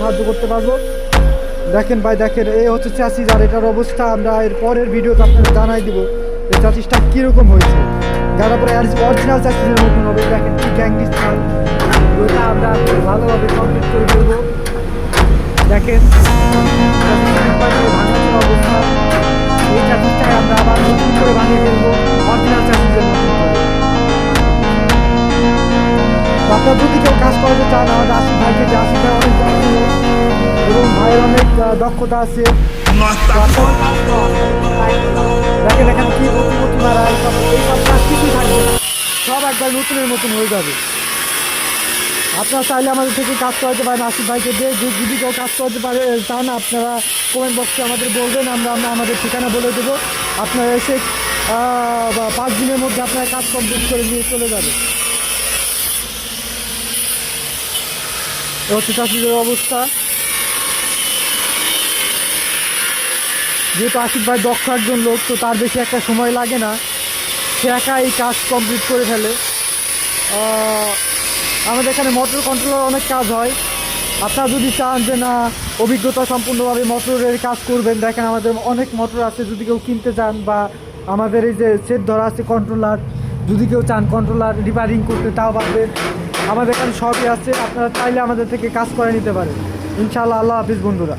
সাহায্য করতে পারবো। দেখেন ভাই, দেখেন এই হচ্ছে চ্যাসিস, আর এটার অবস্থা আমরা এর পরের ভিডিওতে আপনাদের জানাই দিব এই চ্যাসিসটা কীরকম হয়েছে। গাড়া পরে অরিজিনাল চ্যাসিসের মতন হবে। দেখেন কি গ্যাংস্টার, ওইটা আমরা ভালোভাবে কমপ্লিট করে দেবো। দেখেন ভাঙাচোর অবস্থা, এই চ্যাসিসটাই আমরা আবার নতুন করে বানিয়ে ফেলবো অরিজিনাল চ্যাসিসের মতন করে। আপনার যদি কেউ কাজ করতে চান, আমাদের আশিক ভাইকে, যে আশিক ভাই অনেক দক্ষ এবং ভাইয়ের অনেক দক্ষতা আছে। দেখেন এখানে কি নতুন মারা, এইসব কাজ কিছুই থাকবে না, সব একবার নতুনের মতন হয়ে যাবে। আপনারা চাইলে আমাদের থেকে কাজ করাতে পারেন আশিক ভাইকে দিয়ে। যদি কেউ কাজ করতে পারে চান, আপনারা কমেন্ট বক্সে আমাদের বলবেন, আমরা আমাদের ঠিকানা বলে দেবো। আপনারা এসে 5 দিনের মধ্যে আপনারা কাজ কমপ্লিট করে নিয়ে চলে যাবে। হচ্ছে চাষিদের অবস্থা। যেহেতু আশিক ভাই দক্ষ একজন লোক, তো তার বেশি একটা সময় লাগে না, সে একা এই কাজ কমপ্লিট করে ফেলে। আমাদের এখানে মোটর কন্ট্রোলার অনেক কাজ হয়। আপনারা যদি চান যে না অভিজ্ঞতা সম্পূর্ণভাবে মোটরের কাজ করবেন, দেখেন আমাদের অনেক মোটর আছে। যদি কেউ কিনতে চান, বা আমাদের এই যে সেট ধরা আছে কন্ট্রোলার, যদি কেউ চান কন্ট্রোলার রিপেয়ারিং করতে, তাও পারবেন। আমাদের এখানে সবই আছে, আপনারা চাইলে আমাদের থেকে কাজ করে নিতে পারেন ইনশাআল্লাহ। আল্লাহ হাফিজ বন্ধুরা।